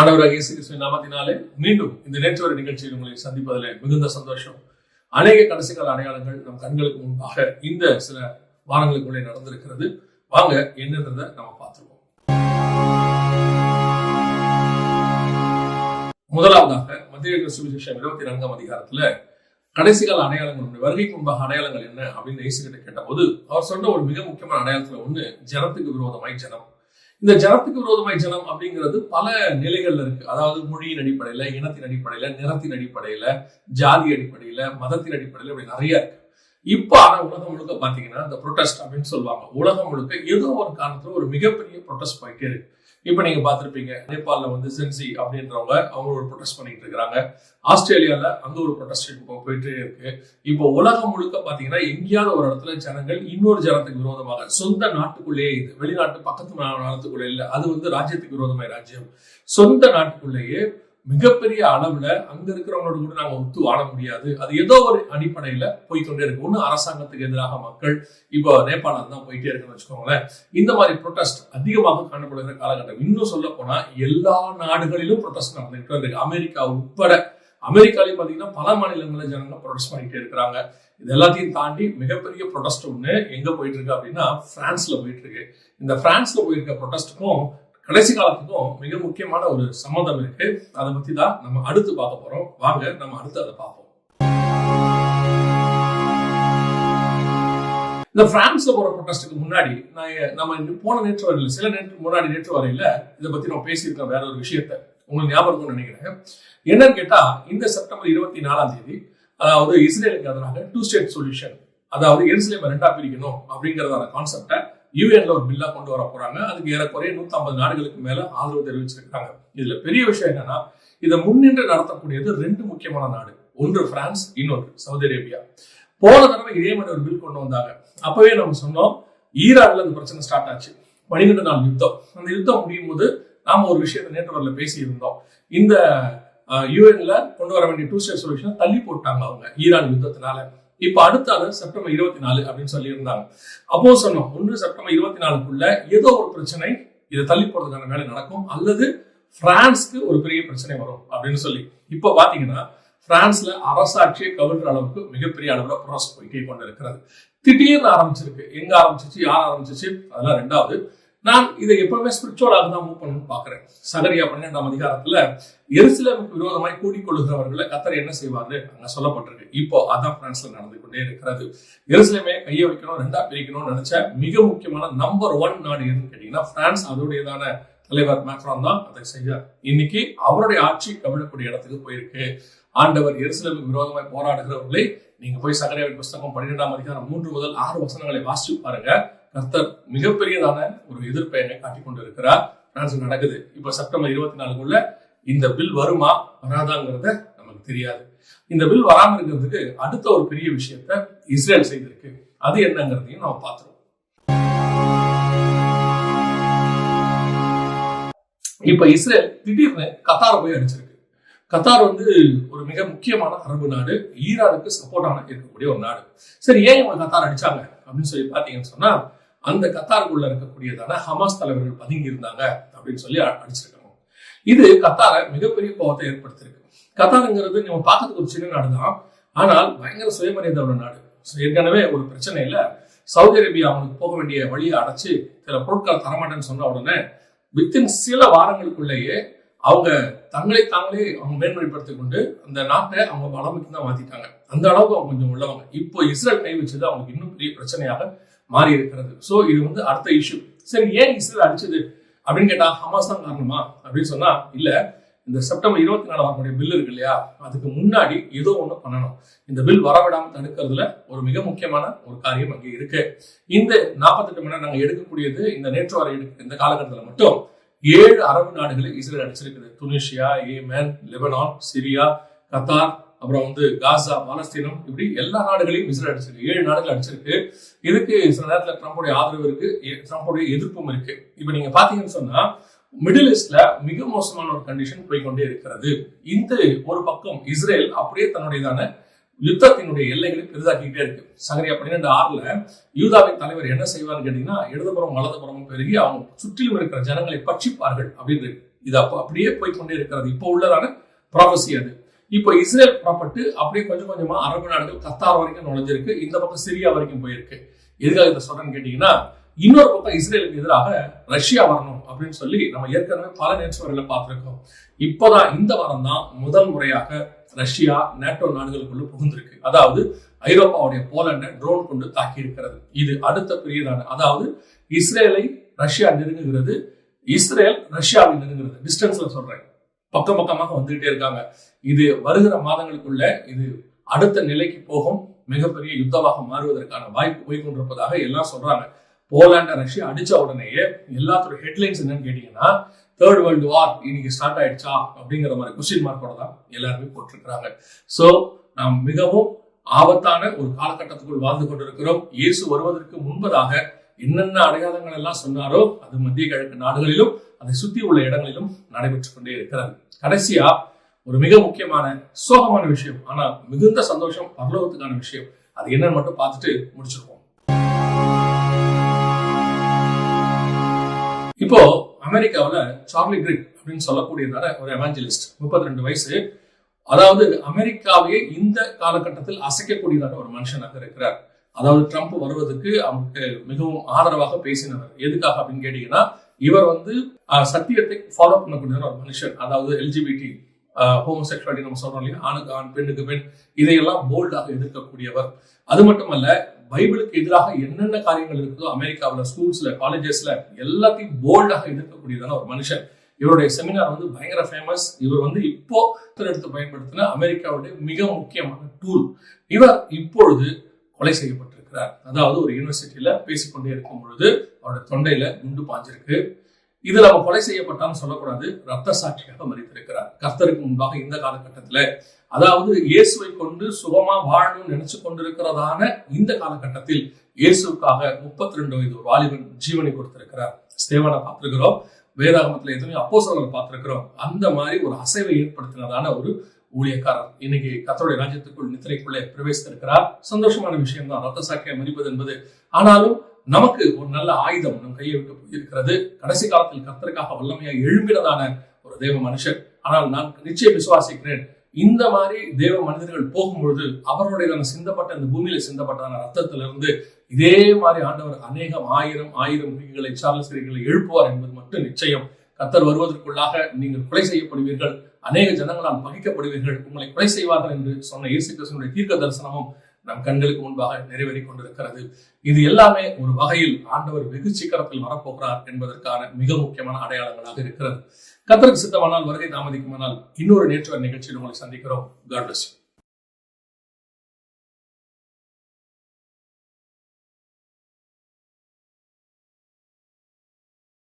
ஆண்டவராகிய இயேசு கிறிஸ்துவின் நாமத்தினாலே மீண்டும் இந்த நேற்று வரை நிகழ்ச்சியில் உங்களை சந்திப்பதிலே மிகுந்த சந்தோஷம். அநேக கடைசிகால அடையாளங்கள் நம் கண்களுக்கு முன்பாக இந்த சில வாரங்களுக்குள்ளே நடந்திருக்கிறது. வாங்க என்னன்றதை நம்ம பார்த்துருவோம். முதலாவதாக மத்திய சுவிசேஷம் 24ஆம் அதிகாரத்துல கடைசிகால அடையாளங்கள், வருகைக்கு முன்பாக அடையாளங்கள் என்ன அப்படின்னு இயேசு கிட்ட கேட்டபோது அவர் சொன்ன ஒரு மிக முக்கியமான அடையாளத்துல ஒண்ணு ஜனத்துக்கு விரோதமாய் ஜனம். இந்த ஜனத்துக்கு விரோதமாய் ஜனம் அப்படிங்கிறது பல நிலைகள்ல இருக்கு. அதாவது மொழியின் அடிப்படையில, இனத்தின் அடிப்படையில, நிறத்தின் அடிப்படையில, ஜாதி அடிப்படையில, மதத்தின் அடிப்படையில இப்படி நிறைய இருக்கு. இப்ப ஆனா உலகம் முழுக்க பாத்தீங்கன்னா இந்த ப்ரொடெஸ்ட் அப்படின்னு சொல்லுவாங்க. உலகம் முழுக்க ஏதோ ஒரு காரணத்துல ஒரு மிகப்பெரிய ப்ரொடெஸ்ட் போயிட்டே இருக்கு. இப்ப நீங்க பாத்திருப்பீங்க, நேபாள்ல வந்து சென்சி அப்படின்றவங்க அவங்க ஒரு ப்ரொடெஸ்ட் பண்ணிட்டு இருக்காங்க. ஆஸ்திரேலியால அந்த ஒரு ப்ரொடெஸ்ட் போயிட்டே இருக்கு. இப்போ உலகம் முழுக்க பாத்தீங்கன்னா எங்கேயாவது ஒரு இடத்துல ஜனங்கள் இன்னொரு ஜனத்துக்கு விரோதமாக, சொந்த நாட்டுக்குள்ளேயே, இது வெளிநாட்டு பக்கத்து நாட்டுக்குள்ளே இல்ல, அது வந்து ராஜ்யத்துக்கு விரோதமாய் ராஜ்யம், சொந்த நாட்டுக்குள்ளேயே மிகப்பெரிய அளவுல அங்க இருக்கிறவங்களோட கூட நாங்க ஒத்து வாழ முடியாது. அது ஏதோ ஒரு அடிப்படையில போய்கொண்டே இருக்கு. ஒண்ணு அரசாங்கத்துக்கு எதிராக மக்கள், இப்போ நேபாளம் தான் போயிட்டே இருக்குன்னு வச்சுக்கோங்களேன். இந்த மாதிரி ப்ரொடெஸ்ட் அதிகமாக காணப்படுகிற காலகட்டம். இன்னும் சொல்ல போனா எல்லா நாடுகளிலும் ப்ரொடெஸ்ட் நடந்துகிட்டு இருக்கு, அமெரிக்கா உட்பட. அமெரிக்காலையும் பாத்தீங்கன்னா பல மாநிலங்களில் ஜனங்க ப்ரொடெஸ்ட் பண்ணிட்டே இருக்கிறாங்க. இது எல்லாத்தையும் தாண்டி மிகப்பெரிய ப்ரொடெஸ்ட் ஒண்ணு எங்க போயிட்டு இருக்கு அப்படின்னா பிரான்ஸ்ல போயிட்டு இருக்கு. இந்த பிரான்ஸ்ல போயிருக்க ப்ரொடெஸ்டுக்கும் கடைசி காலத்துக்கும் மிக முக்கியமான ஒரு சம்மந்தம் இருக்கு. அதை பத்தி தான் நம்ம அடுத்து பார்க்க போறோம். வாங்க நம்ம அடுத்து அதை பார்ப்போம். இந்த பிரான்ஸ்ல போற ப்ரொடெஸ்டுக்கு முன்னாடி நம்ம போன நேற்று வரையில, சில நேற்று வரையில இதை பத்தி நம்ம பேசியிருக்கோம். வேற ஒரு விஷயத்த உங்களுக்கு ஞாபகம் நினைக்கிறேன். என்னன்னு கேட்டா, இந்த செப்டம்பர் 24ஆம் தேதி, அதாவது இஸ்ரேலுக்கு எதிராக 2 ஸ்டேட் சொல்யூஷன், அதாவது எருசலேமை 2ஆ பிரிக்கணும் அப்படிங்கறதான கான்செப்டை யூஎன்ல ஒரு பில்லா கொண்டு வர போறாங்க. அதுக்கு ஏறக்குறைய 150 நாடுகளுக்கு மேல ஆதரவு தெரிவிச்சிருக்காங்க. இதுல பெரிய விஷயம் என்னன்னா, இதை முன்னின்று நடத்தக்கூடியது 2 முக்கியமான நாடு. ஒன்று பிரான்ஸ், இன்னொன்று சவுதி அரேபியா. போன தடவை இதே மாதிரி ஒரு பில் கொண்டு வந்தாங்க. அப்பவே நம்ம சொன்னோம், ஈரான்ல அந்த பிரச்சனை ஸ்டார்ட் ஆச்சு. 12 நாள் யுத்தம். அந்த யுத்தம் முடியும் போது நாம ஒரு விஷயத்தை நேற்று வரல பேசி இருந்தோம். இந்த யூஎன்ல கொண்டு வர வேண்டிய 2 ஸ்டேட் சொல்யூஷன் தள்ளி போட்டாங்க அவங்க ஈரான் யுத்தத்தினால. இப்ப அடுத்த செப்டம்பர் 24 அப்படின்னு சொல்லி இருந்தாங்க. அப்போ சொன்னோம், ஒன்று செப்டம்பர் 24க்குள்ள ஏதோ ஒரு பிரச்சனை, இதை தள்ளி போறதுக்கான வேலை நடக்கும், அல்லது பிரான்ஸ்க்கு ஒரு பெரிய பிரச்சனை வரும் அப்படின்னு சொல்லி. இப்ப பாத்தீங்கன்னா பிரான்ஸ்ல அரசாட்சியை கவிழ்ற அளவுக்கு மிகப்பெரிய அளவுல ப்ராசஸ் போயிட்டே கொண்டு இருக்கிறது. திடீர்னு ஆரம்பிச்சிருக்கு. எங்க ஆரம்பிச்சிச்சு, யார் ஆரம்பிச்சிச்சு, அதெல்லாம் ரெண்டாவது. நான் இதை எப்பவுமே ஸ்பிரிச்சுவலாக தான் மூவ் பண்ணணும்னு பாக்குறேன். சகரியா 12ஆம் அதிகாரத்துல எருசலேமுக்கு விரோதமாய் கூடிக்கொள்ளுகிறவர்களை கர்த்தர் என்ன செய்வாரு அங்க சொல்லப்பட்டிருக்கு. இப்போ அதான் பிரான்ஸ்ல நடந்து கொண்டே இருக்கிறது. எருசலேமே கையை வைக்கணும், 2ஆ பிரிக்கணும்னு நினைச்ச மிக முக்கியமான நம்பர் 1 நாடு எதுன்னு கேட்டீங்கன்னா பிரான்ஸ். அதோடையதான தலைவர் மேக்ரான் தான் அதை செய்ய இன்னைக்கு அவருடைய ஆட்சி கவிழக்கூடிய இடத்துக்கு போயிருக்கு. ஆண்டவர் எருசலேமுக்கு விரோதமாய் போராடுகிறவர்களை நீங்க போய் சகரியாவின் புஸ்தகம் 12ஆம் அதிகாரம் 3 முதல் 6 வசனங்களை வாசிச்சு பாருங்க. கர்த்தர் மிகப்பெரியதான ஒரு எதிர்ப்பை காட்டிக் கொண்டு இருக்கிறார். பிரான்ஸ் நடக்குது. இப்ப செப்டம்பர் 24க்குள்ள இந்த பில் வருமா வராதாங்கிறத நமக்கு தெரியாது. இந்த பில் வராம இருக்கிறதுக்கு அடுத்த ஒரு பெரிய விஷயத்த இஸ்ரேல் செய்திருக்கு. அது என்னங்கிறதையும் நம்ம பார்த்துருவோம். இப்ப இஸ்ரேல் திடீர்னு கத்தார போய் அடிச்சிருக்கு. கத்தார் வந்து ஒரு மிக முக்கியமான அரபு நாடு, ஈரானுக்கு சப்போர்ட்டான இருக்கக்கூடிய ஒரு நாடு. சரி, ஏன் இவங்க கத்தார் அடிச்சாங்க அப்படின்னு சொல்லி பாத்தீங்கன்னு சொன்னா, அந்த கத்தாருக்குள்ள இருக்கக்கூடியதான ஹமாஸ் தலைவர்கள் பதுங்கி இருந்தாங்க அப்படின்னு சொல்லி அடிச்சிருக்காங்க. இது கத்தார மிகப்பெரிய கோபத்தை ஏற்படுத்திருக்கு. கத்தாருங்கிறது நம்ம பார்க்கறதுக்கு ஒரு சின்ன நாடு தான், ஆனால் பயங்கர சுயமரியாதை உள்ள நாடு. ஏற்கனவே ஒரு பிரச்சனை இல்ல, சவுதி அரேபியா அவங்களுக்கு போக வேண்டிய வழியை அடைச்சு சில பொருட்களை தரமாட்டேன்னு சொன்ன உடனே வித்தின் சில வாரங்களுக்குள்ளேயே அவங்க தங்களை தாங்களே அவங்க மேன்மைப்படுத்திக் கொண்டு அந்த நாட்டை அவங்க வளமைக்கு தான் மாத்திட்டாங்க. அந்த அளவுக்கு அவங்க கொஞ்சம் உள்ளவங்க. இப்போ இஸ்ரேல் கை வச்சது அவங்களுக்கு இன்னும் பெரிய பிரச்சனையாக மாறி இருக்கிறது. சோ இது வந்து அடுத்த இஷ்யூ. சரி, ஏன் இஸ்ரேல் அடிச்சது அப்படின்னு கேட்டா ஹமாஸ் தான் காரணமா அப்படின்னு சொன்னா இல்ல. இந்த செப்டம்பர் 24 வரக்கூடிய பில் இருக்கு இல்லையா, அதுக்கு முன்னாடி ஏதோ ஒண்ணு பண்ணணும். இந்த பில் வரவிடாம தடுக்கிறதுல ஒரு மிக முக்கியமான ஒரு காரியம் அங்கே இருக்கு. இந்த 48 மணி நேரம் நாங்க எடுக்கக்கூடியது, இந்த நேற்று வரை இந்த காலகட்டத்தில் மட்டும் 7 அரபு நாடுகளை இஸ்ரேல் அடிச்சிருக்குது. Tunisia, Yemen, Lebanon, Syria, Qatar, அப்புறம் வந்து காசா, பாலஸ்தீனம், இப்படி எல்லா நாடுகளையும் இஸ்ரேல் அடிச்சிருக்கு. 7 நாடுகள் அடிச்சிருக்கு. இதுக்கு சில நேரத்தில் ட்ரம்புடைய ஆதரவு இருக்கு, ட்ரம்புடைய எதிர்ப்பும் இருக்கு. இப்ப நீங்க பாத்தீங்கன்னு சொன்னா மிடில் ஈஸ்ட்ல மிக மோசமான ஒரு கண்டிஷன் போய்கொண்டே இருக்கிறது. இந்த ஒரு பக்கம் இஸ்ரேல் அப்படியே தன்னுடையதான யுத்தத்தினுடைய எல்லைகளை பெரிதாக்கிட்டே இருக்கு. சகரியா 12:6 யூதாவின் தலைவர் என்ன செய்வார்னு கேட்டீங்கன்னா, இடதுபுறம் வலதுபுறமும் பெருகி அவங்க சுற்றிலும் இருக்கிற ஜனங்களை பட்சிப்பார்கள் அப்படின்னு. இது அப்படியே போய்கொண்டே இருக்கிறது. இப்போ உள்ளதான ப்ராபசி அது. இப்போ இஸ்ரேல் புறப்பட்டு அப்படியே கொஞ்சம் கொஞ்சமா அரபு நாடுகள் கத்தார் வரைக்கும் நுழைஞ்சிருக்கு, இந்த பக்கம் சிரியா வரைக்கும் போயிருக்கு. எதுக்காக இதை சொல்றேன்னு கேட்டீங்கன்னா, இன்னொரு பக்கம் இஸ்ரேலுக்கு எதிராக ரஷ்யா வரணும் அப்படின்னு சொல்லி நம்ம ஏற்கனவே பல நேர்ச்சுவர்களை பார்த்திருக்கோம். இப்போதான் இந்த வாரம் தான் முதல் முறையாக ரஷ்யா நேட்டோ நாடுகளுக்குள்ள புகுந்திருக்கு. அதாவது ஐரோப்பாவுடைய போலண்டை ட்ரோன் கொண்டு தாக்கி இருக்கிறது. இது அடுத்த பெரியதான, அதாவது இஸ்ரேலை ரஷ்யா நெருங்குகிறது, இஸ்ரேல் ரஷ்யாவை நெருங்குகிறது. டிஸ்டன்ஸ்ல சொல்றேன், பக்கம் பக்கமாக வந்துகிட்டே இருக்காங்க. இது வருகிற மாதங்களுக்குள்ள இது அடுத்த நிலைக்கு போகும், மிகப்பெரிய யுத்தமாக மாறுவதற்கான வாய்ப்பு போய் கொண்டிருப்பதாக எல்லாம் சொல்றாங்க. போலாண்ட ரஷ்யா அடிச்ச உடனேயே எல்லாத்தோட ஹெட்லைன்ஸ் என்னன்னு கேட்டீங்கன்னா, தேர்ட் வேர்ல்டு வார் இன்னைக்கு ஸ்டார்ட் ஆயிடுச்சா அப்படிங்கிற மாதிரி கொஸ்டின் மார்க்கோட தான் எல்லாருமே போட்டிருக்கிறாங்க. சோ நாம் மிகவும் ஆபத்தான ஒரு காலகட்டத்துக்குள் வாழ்ந்து கொண்டிருக்கிறோம். இயேசு வருவதற்கு முன்பதாக என்னென்ன அடையாளங்கள் எல்லாம் சொன்னாரோ அது மத்திய கிழக்கு நாடுகளிலும் அதை சுத்தி உள்ள இடங்களிலும் நடைபெற்றுக் கொண்டே இருக்கிறது. கடைசியா ஒரு மிக முக்கியமான சோகமான விஷயம், ஆனா மிகுந்த சந்தோஷம், பரலோகத்துக்கான விஷயம். அது என்னன்னு மட்டும் பார்த்துட்டு முடிச்சிருக்கோம். இப்போ அமெரிக்காவில் சார்லி கிரிக் அப்படின்னு சொல்லக்கூடியதான ஒரு எவாஞ்சலிஸ்ட், 32 வயசு, அதாவது அமெரிக்காவையே இந்த காலகட்டத்தில் அசைக்கக்கூடியதான ஒரு மனுஷனாக இருக்கிறார். அதாவது ட்ரம்ப் வருவதற்கு அவருக்கு மிகவும் ஆதரவாக பேசினவர். எதுக்காக அப்படின்னு கேட்டீங்கன்னா, இவர் சத்தியத்தை ஃபாலோ பண்ணக்கூடிய ஒரு மனுஷன். அதாவது எல்ஜிபிடி, ஹோமோசெக்சுவாலிட்டி நம்ம சொல்றோம் இல்லையா, ஆணுக்கு ஆண் பெண்ணுக்கு பெண், இதையெல்லாம் போல்டாக எதிர்க்கக்கூடியவர். அது மட்டுமல்ல, பைபிளுக்கு எதிராக என்னென்ன காரியங்கள் இருக்குதோ அமெரிக்காவில் ஸ்கூல்ஸ்ல காலேஜஸ்ல எல்லாத்தையும் போல்டாக எதிர்க்கக்கூடியதான ஒரு மனுஷன். இவருடைய செமினார் பயங்கர ஃபேமஸ். இவர் இப்போ எடுத்து பயன்படுத்தின அமெரிக்காவுடைய மிக முக்கியமான டூல். இவர் இப்பொழுது கொலை செய்யப்பட்டிருக்கிறார். அதாவது ஒரு யூனிவர்சிட்டியில பேசிக்கொண்டே இருக்கும் பொழுது அவருடைய தொண்டையில குண்டு பாஞ்சிருக்கு. இதுல அவன் கொலை செய்யப்பட்டான்னு சொல்லக்கூடாது, ரத்த சாட்சியாக மறித்திருக்கிறார் கர்த்தருக்கு முன்பாக. இந்த காலகட்டத்துல, அதாவது இயேசுவை கொண்டு சுகமா வாழணும்னு நினைச்சு கொண்டிருக்கிறதான இந்த காலகட்டத்தில் இயேசுக்காக 32 வயது ஒரு வாலிபன் ஜீவனை கொடுத்திருக்கிறார். ஸ்தேவானை பார்த்திருக்கிறோம், வேதாகமத்துல எத்தனையோ அப்போஸ்தலர்களை பார்த்திருக்கிறோம். அந்த மாதிரி ஒரு அசைவை ஏற்படுத்தினதான ஒரு ஊழியக்காரர் இன்னைக்கு கர்த்தருடைய ராஜ்யத்துக்குள் நித்திரைக்குள்ளே பிரவேசித்திருக்கிறார். சந்தோஷமான விஷயம் தான் ரத்த சாட்சியை மறிப்பது என்பது. ஆனாலும் நமக்கு ஒரு நல்ல ஆயுதம் நம் கையை விட்டு போயிருக்கிறது. கடைசி காலத்தில் கர்த்தருக்காக வல்லமையாக எழும்பினதான ஒரு தேவ மனுஷன். ஆனால் நான் நிச்சயம் விசுவாசிக்கிறேன், இந்த மாதிரி தேவ மனிதர்கள் போகும்பொழுது அவர்களுடைய சிந்தப்பட்ட இந்த பூமியில சிந்தப்பட்டதான ரத்தத்திலிருந்து இதே மாதிரி ஆண்டவர் அநேகம் ஆயிரம் குழிகளை, சார்லஸ் கிரிகளை எழுப்புவார் என்பது மட்டும் நிச்சயம். கர்த்தர் வருவதற்குள்ளாக நீங்கள் கொலை செய்யப்படுவீர்கள், அநேக ஜனங்களால் பகிக்கப்படுவீர்கள், உங்களை கொலை செய்வார்கள் என்று சொன்ன இயேசு கிறிஸ்துவினுடைய தீர்க்க தரிசனமும் நம் கண்களுக்கு முன்பாக நிறைவேறி கொண்டிருக்கிறது. இது எல்லாமே ஒரு வகையில் ஆண்டவர் வெகு சீக்கிரத்தில் வரப்போகிறார் என்பதற்கான மிக முக்கியமான அடையாளங்களாக இருக்கிறது. கர்த்தருக்கு சித்தமானால், வருகை தாமதிக்குமானால் இன்னொரு நேற்று நிகழ்ச்சியில் உங்களை சந்திக்கிறோம். God bless you.